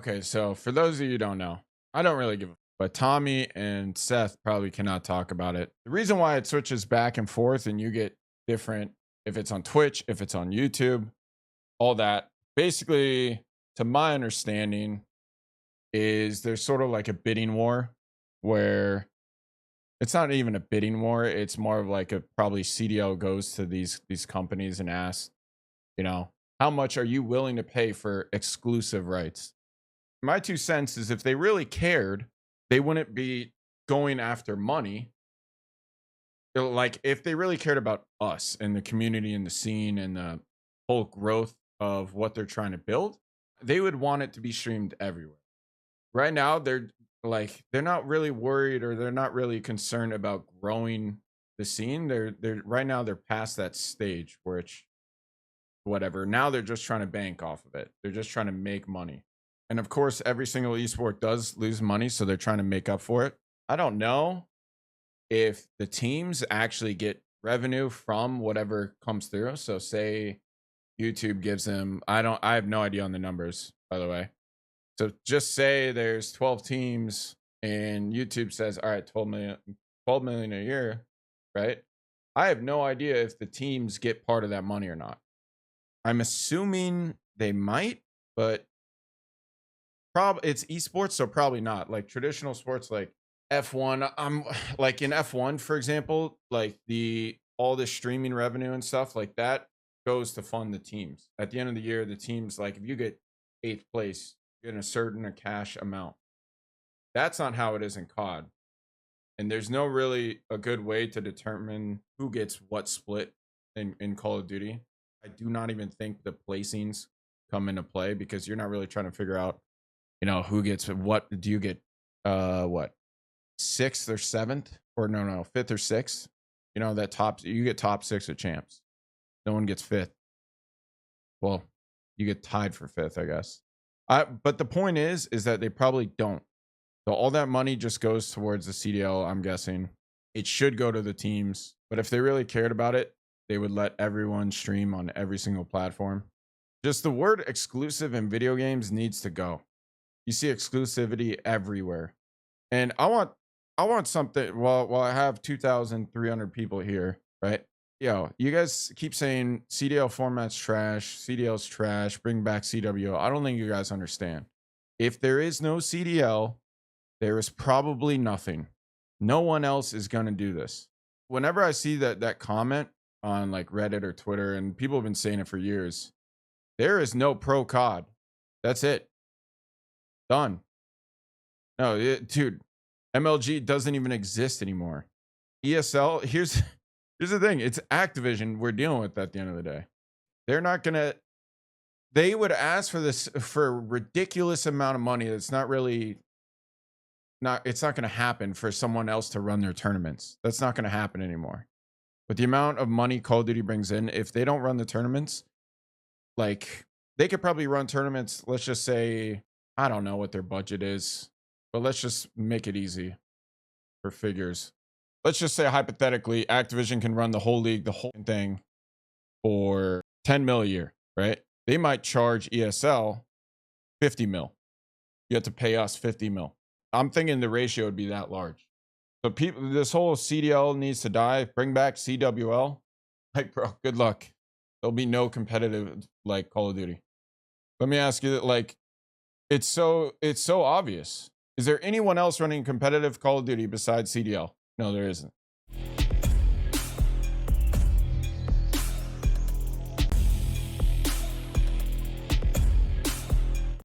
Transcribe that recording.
Okay, so for those of you who don't know, I don't really give a but Tommy and Seth probably cannot talk about it. The reason why it switches back and forth and you get different if it's on Twitch, if it's on YouTube, all that. Basically, to my understanding, is there's sort of like a bidding war where it's not even a bidding war. It's more of like a probably CDL goes to these companies and asks, you know, how much are you willing to pay for exclusive rights? My 2 cents is if they really cared, they wouldn't be going after money. Like if they really cared about us and the community and the scene and the whole growth of what they're trying to build, they would want it to be streamed everywhere. Right now, they're not really worried or they're not really concerned about growing the scene. They're right now they're past that stage, which whatever. Now they're just trying to bank off of it. They're just trying to make money. And of course, every single esport does lose money, so they're trying to make up for it. I don't know if the teams actually get revenue from whatever comes through. So say YouTube gives them I have no idea on the numbers, by the way. So just say there's 12 teams and YouTube says, all right, 12 million a year, right? I have no idea if the teams get part of that money or not. I'm assuming they might, but probably it's esports, so probably not. Like traditional sports like F1, I'm like in F1, for example, like all the streaming revenue and stuff like that goes to fund the teams. At the end of the year, the teams, like if you get eighth place, you get a cash amount. That's not how it is in COD. And there's no really a good way to determine who gets what split in Call of Duty. I do not even think the placings come into play because you're not really trying to figure out, who gets what. Do you get what, sixth or seventh, or no, fifth or sixth? You get top six at champs. No one gets fifth. Well, you get tied for fifth, I guess. But the point is that they probably don't. So all that money just goes towards the CDL, I'm guessing. It should go to the teams. But if they really cared about it, they would let everyone stream on every single platform. Just the word exclusive in video games needs to go. You see exclusivity everywhere. And I want something, well, I have 2,300 people here, right? You guys keep saying CDL format's trash, CDL's trash, bring back CWO. I don't think you guys understand. If there is no CDL, there is probably nothing. No one else is going to do this. Whenever I see that comment on like Reddit or Twitter, and people have been saying it for years, there is no pro COD. That's it. Done. No, dude, MLG doesn't even exist anymore. ESL, here's the thing. It's Activision we're dealing with at the end of the day. They're not going to, they would ask for this for a ridiculous amount of money. That's not really, it's not going to happen for someone else to run their tournaments. That's not going to happen anymore. With the amount of money Call of Duty brings in, if they don't run the tournaments, like they could probably run tournaments. Let's just say, I don't know what their budget is, but let's just make it easy for figures. Let's just say hypothetically, Activision can run the whole league, the whole thing for 10 mil a year, right? They might charge ESL 50 mil. You have to pay us 50 mil. I'm thinking the ratio would be that large. So this whole CDL needs to die. Bring back CWL. Like, bro, good luck. There'll be no competitive like Call of Duty. Let me ask you that, like, it's so obvious. Is there anyone else running competitive Call of Duty besides CDL? No, there isn't.